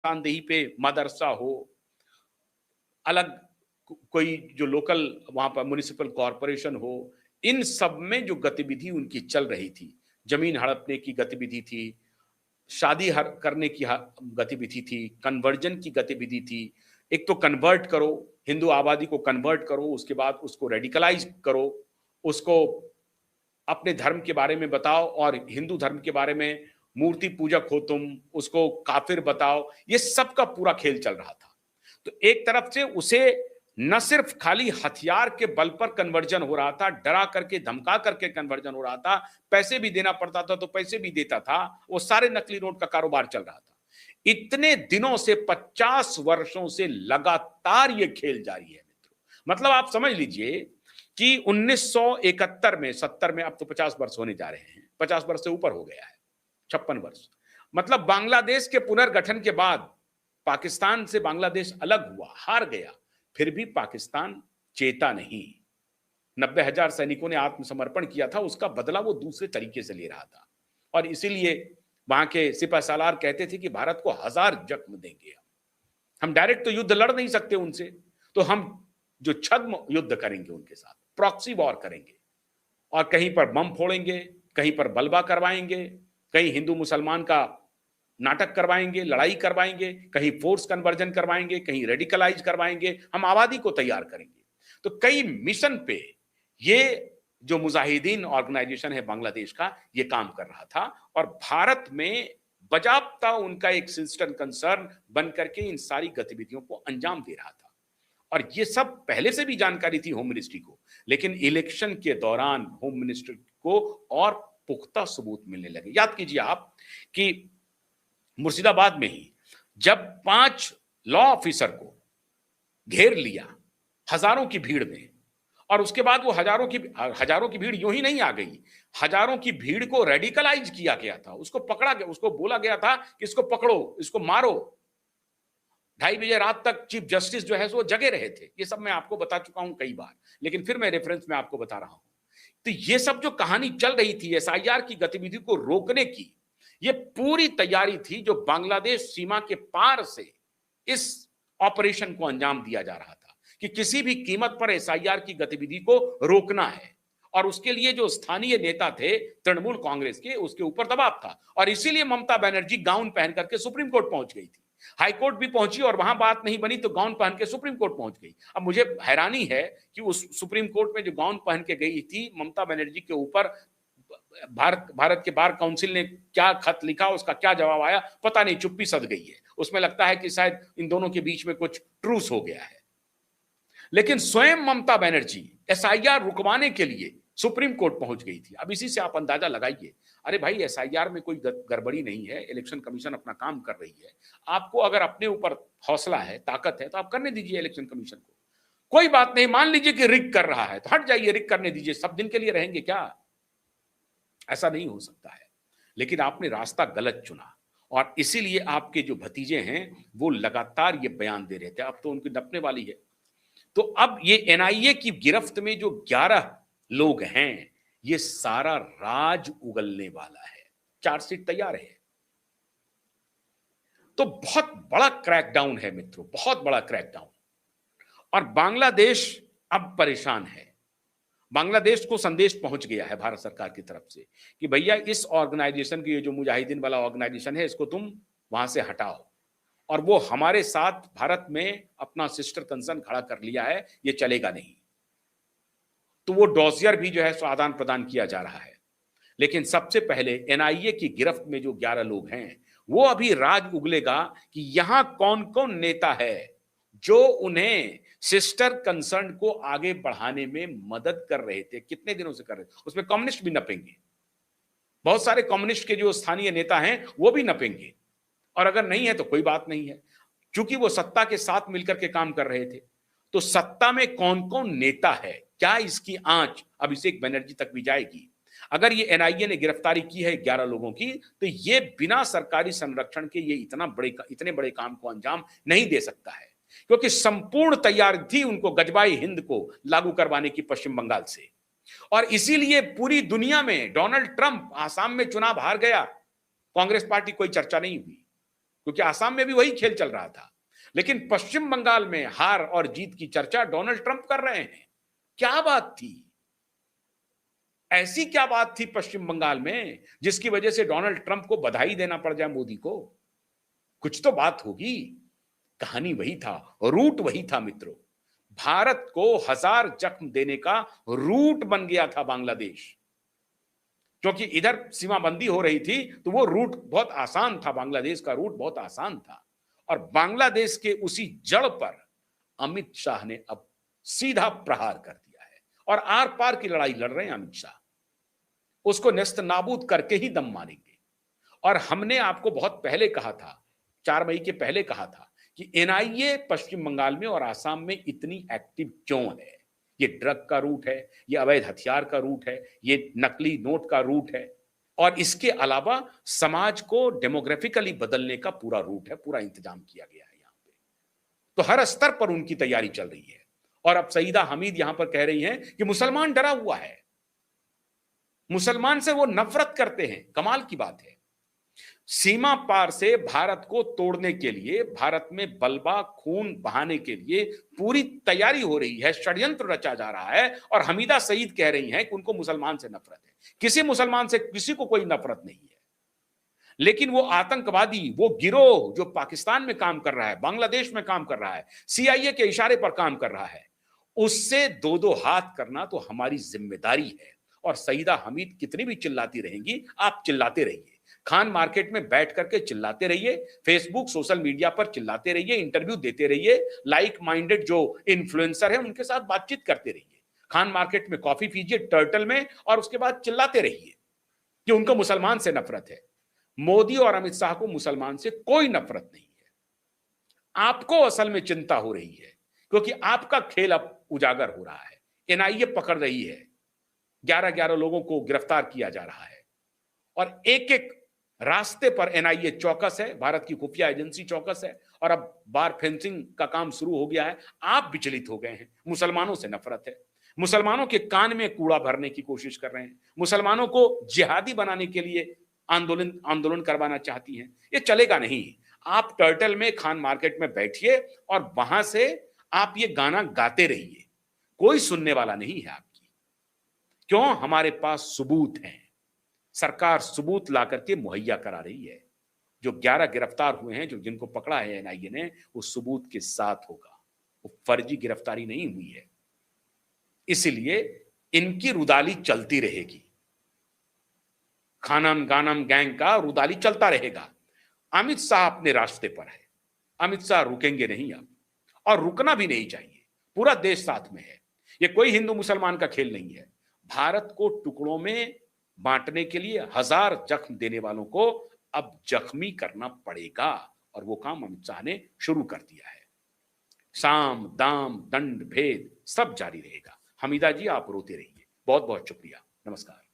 निशानदेही पे मदरसा हो, अलग कोई जो लोकल वहां पर म्युनिसिपल कॉरपोरेशन हो, इन सब में जो गतिविधि उनकी चल रही थी, जमीन हड़पने की गतिविधि थी, शादी हर करने की गतिविधि थी, कन्वर्जन की गतिविधि थी। एक तो कन्वर्ट करो, हिंदू आबादी को कन्वर्ट करो, उसके बाद उसको रेडिकलाइज करो, उसको अपने धर्म के बारे में बताओ और हिंदू धर्म के बारे में मूर्ति पूजक हो तुम, उसको काफिर बताओ। ये सबका पूरा खेल चल रहा था। तो एक तरफ से उसे न सिर्फ खाली हथियार के बल पर कन्वर्जन हो रहा था, डरा करके धमका करके कन्वर्जन हो रहा था, पैसे भी देना पड़ता था तो पैसे भी देता था, वो सारे नकली नोट का कारोबार चल रहा था। इतने दिनों से 50 वर्षों से लगातार ये खेल जारी है मित्रों। मतलब आप समझ लीजिए कि 1971 में, 70 में, अब तो 50 वर्ष होने जा रहे हैं, 50 वर्ष से ऊपर हो गया है, 56 वर्ष। मतलब बांग्लादेश के पुनर्गठन के बाद पाकिस्तान से बांग्लादेश अलग हुआ, हार गया, फिर भी पाकिस्तान चेता नहीं। 90,000 सैनिकों ने आत्मसमर्पण किया था, उसका बदला वो दूसरे तरीके से ले रहा था। और इसीलिए वहां के सिपह सालार कहते थे कि भारत को 1000 जख्म देंगे, हम डायरेक्ट तो युद्ध लड़ नहीं सकते उनसे, तो हम जो छद्म युद्ध करेंगे उनके साथ, प्रॉक्सी वॉर करेंगे, और कहीं पर बम फोड़ेंगे, कहीं पर बलवा करवाएंगे, कहीं हिंदू मुसलमान का नाटक करवाएंगे, लड़ाई करवाएंगे, कहीं फोर्स कन्वर्जन करवाएंगे, कहीं रेडिकलाइज करवाएंगे, हम आबादी को तैयार करेंगे। तो कई मिशन पे ये जो मुजाहिदीन ऑर्गेनाइजेशन है बांग्लादेश का, ये काम कर रहा था, और भारत में बजाबता उनका एक सिस्टम कंसर्न बन करके इन सारी गतिविधियों को अंजाम दे रहा था। और ये सब पहले से भी जानकारी थी होम मिनिस्ट्री को, लेकिन इलेक्शन के दौरान होम मिनिस्ट्री को और पुख्ता सबूत मिलने लगे। याद कीजिए आप कि मुर्शिदाबाद में ही जब 5 लॉ ऑफिसर को घेर लिया हजारों की भीड़ में, और उसके बाद वो हजारों की भीड़ यूं ही नहीं आ गई, हजारों की भीड़ को रेडिकलाइज किया गया था, उसको पकड़ा गया, उसको बोला गया था कि इसको पकड़ो, इसको मारो। 2:30 बजे रात तक चीफ जस्टिस जो है वो जगे रहे थे। ये सब मैं आपको बता चुका हूं कई बार, लेकिन फिर मैं रेफरेंस में आपको बता रहा हूं। तो ये सब जो कहानी चल रही थी एसआईआर की गतिविधि को रोकने की, ये पूरी तैयारी थी जो बांग्लादेश सीमा के पार से इस ऑपरेशन को अंजाम दिया जा रहा था कि किसी भी कीमत पर एसआईआर की गतिविधि को रोकना है। और उसके लिए जो स्थानीय नेता थे तृणमूल कांग्रेस के, उसके ऊपर दबाव था, और इसीलिए ममता बनर्जी गाउन पहन करके सुप्रीम कोर्ट पहुंच गई थी। हाईकोर्ट भी पहुंची और वहां बात नहीं बनी तो गाउन पहन के सुप्रीम कोर्ट पहुंच गई। अब मुझे हैरानी है कि उस सुप्रीम कोर्ट में जो गाउन पहन के गई थी ममता बनर्जी के ऊपर, भारत के बार काउंसिल ने क्या खत लिखा, उसका क्या जवाब आया, पता नहीं, चुप्पी सध गई है। उसमें लगता है कि शायद इन दोनों के बीच में कुछ ट्रूस हो गया है। लेकिन स्वयं ममता बनर्जी एसआईआर रुकवाने के लिए सुप्रीम कोर्ट पहुंच गई थी। अब इसी से आप अंदाजा लगाइए, अरे भाई एसआईआर में कोई गड़बड़ी नहीं है, इलेक्शन कमीशन अपना काम कर रही है। आपको अगर अपने ऊपर हौसला है, ताकत है, तो आप करने दीजिए इलेक्शन कमीशन को, कोई बात नहीं। मान लीजिए कि रिग कर रहा है तो हट जाइए, रिग करने दीजिए, सब दिन के लिए रहेंगे क्या? ऐसा नहीं हो सकता है। लेकिन आपने रास्ता गलत चुना, और इसीलिए आपके जो भतीजे हैं वो लगातार ये बयान दे रहे थे। अब तो उनकी नपने वाली है। तो अब ये एनआईए की गिरफ्त में जो 11 लोग हैं, ये सारा राज उगलने वाला है। चार्जशीट तैयार है। तो बहुत बड़ा क्रैकडाउन है मित्रों, बहुत बड़ा क्रैकडाउन। और बांग्लादेश अब परेशान है। बांग्लादेश को संदेश पहुंच गया है भारत सरकार की तरफ से कि भैया इस ऑर्गेनाइजेशन की, ये जो मुजाहिदीन वाला ऑर्गेनाइजेशन है, इसको तुम वहां से हटाओ। और वो हमारे साथ भारत में अपना सिस्टर कंसर्न खड़ा कर लिया है, ये चलेगा नहीं। तो वो डॉसियर भी जो है सो आदान प्रदान किया जा रहा है। लेकिन सबसे पहले एनआईए की गिरफ्त में जो 11 लोग हैं, वो अभी राज उगलेगा कि यहां कौन कौन नेता है जो उन्हें सिस्टर कंसर्न को आगे बढ़ाने में मदद कर रहे थे, कितने दिनों से कर रहे थे। उसमें कम्युनिस्ट भी नपेंगे, बहुत सारे कम्युनिस्ट के जो स्थानीय नेता हैं वो भी नपेंगे, और अगर नहीं है तो कोई बात नहीं है, क्योंकि वो सत्ता के साथ मिलकर के काम कर रहे थे। तो सत्ता में कौन कौन नेता है, क्या इसकी आंच अभिषेक बनर्जी तक भी जाएगी? अगर ये एनआईए ने गिरफ्तारी की है 11 लोगों की, तो ये बिना सरकारी संरक्षण के ये इतने बड़े काम को अंजाम नहीं दे सकता है, क्योंकि संपूर्ण तैयारी थी उनको गजबाई हिंद को लागू करवाने की पश्चिम बंगाल से। और इसीलिए पूरी दुनिया में डोनाल्ड ट्रंप आसाम में चुनाव हार गया, कांग्रेस पार्टी कोई चर्चा नहीं हुई, क्योंकि आसाम में भी वही खेल चल रहा था। लेकिन पश्चिम बंगाल में हार और जीत की चर्चा डोनाल्ड ट्रंप कर रहे हैं। क्या बात थी? ऐसी क्या बात थी पश्चिम बंगाल में जिसकी वजह से डोनाल्ड ट्रंप को बधाई देना पड़ जाए मोदी को? कुछ तो बात होगी। कहानी वही था, रूट वही था मित्रों। भारत को हजार जख्म देने का रूट बन गया था बांग्लादेश, क्योंकि इधर सीमाबंदी हो रही थी तो वो रूट बहुत आसान था, बांग्लादेश का रूट बहुत आसान था। और बांग्लादेश के उसी जड़ पर अमित शाह ने अब सीधा प्रहार कर दिया है और आर पार की लड़ाई लड़ रहे हैं अमित शाह। उसको नेस्त नाबूद करके ही दम मारेंगे। और हमने आपको बहुत पहले कहा था, 4 मई के पहले कहा था कि एनआईए पश्चिम बंगाल में और आसाम में इतनी एक्टिव क्यों है। ये ड्रग का रूट है, ये अवैध हथियार का रूट है, ये नकली नोट का रूट है, और इसके अलावा समाज को डेमोग्राफिकली बदलने का पूरा रूट है, पूरा इंतजाम किया गया है यहाँ पे। तो हर स्तर पर उनकी तैयारी चल रही है। और अब सईदा हमीद यहां पर कह रही हैं कि मुसलमान डरा हुआ है, मुसलमान से वो नफरत करते हैं। कमाल की बात है। सीमा पार से भारत को तोड़ने के लिए, भारत में बलबा खून बहाने के लिए पूरी तैयारी हो रही है, षड्यंत्र रचा जा रहा है। और हमीदा सईद कह रही हैं कि उनको मुसलमान से नफरत है। किसी मुसलमान से किसी को कोई नफरत नहीं है, लेकिन वो आतंकवादी, वो गिरोह जो पाकिस्तान में काम कर रहा है, बांग्लादेश में काम कर रहा है, सीआईए के इशारे पर काम कर रहा है, उससे दो दो हाथ करना तो हमारी जिम्मेदारी है। और सईदा हमीद कितनी भी चिल्लाती रहेंगी, आप चिल्लाते रहिए, खान मार्केट में बैठ करके चिल्लाते रहिए, फेसबुक सोशल मीडिया पर चिल्लाते रहिए, इंटरव्यू देते रहिए, लाइक माइंडेड जो इन्फ्लुएंसर है उनके साथ बातचीत करते रहिए, खान मार्केट में कॉफी पीजिए टर्टल में, और उसके बाद चिल्लाते रहिए कि उनको मुसलमान से नफरत है। मोदी और अमित शाह को मुसलमान से कोई नफरत नहीं है। आपको असल में चिंता हो रही है, क्योंकि आपका खेल अब उजागर हो रहा है। एनआईए पकड़ रही है, 11-11 लोगों को गिरफ्तार किया जा रहा है, और एक एक रास्ते पर एनआईए चौकस है, भारत की खुफिया एजेंसी चौकस है, और अब बार फेंसिंग का काम शुरू हो गया है। आप विचलित हो गए हैं, मुसलमानों से नफरत है, मुसलमानों के कान में कूड़ा भरने की कोशिश कर रहे हैं, मुसलमानों को जिहादी बनाने के लिए आंदोलन करवाना चाहती हैं। ये चलेगा नहीं। आप टर्टल में, खान मार्केट में बैठिए और वहां से आप ये गाना गाते रहिए, कोई सुनने वाला नहीं है आपकी। क्यों? हमारे पास सबूत हैं, सरकार सबूत ला करके मुहैया करा रही है। जो 11 गिरफ्तार हुए हैं, जो जिनको पकड़ा है एनआईए ने, वो सबूत के साथ होगा, वो फर्जी गिरफ्तारी नहीं हुई है। इसलिए इनकी रुदाली चलती रहेगी, खानम गानम गैंग का रुदाली चलता रहेगा। अमित शाह अपने रास्ते पर है, अमित शाह रुकेंगे नहीं अब, और रुकना भी नहीं चाहिए। पूरा देश साथ में है, ये कोई हिंदू मुसलमान का खेल नहीं है। भारत को टुकड़ों में बांटने के लिए हजार जख्म देने वालों को अब जख्मी करना पड़ेगा, और वो काम अमित शाह ने शुरू कर दिया है। साम दाम दंड भेद सब जारी रहेगा। हमीदा जी, आप रोते रहिए। बहुत बहुत शुक्रिया। नमस्कार।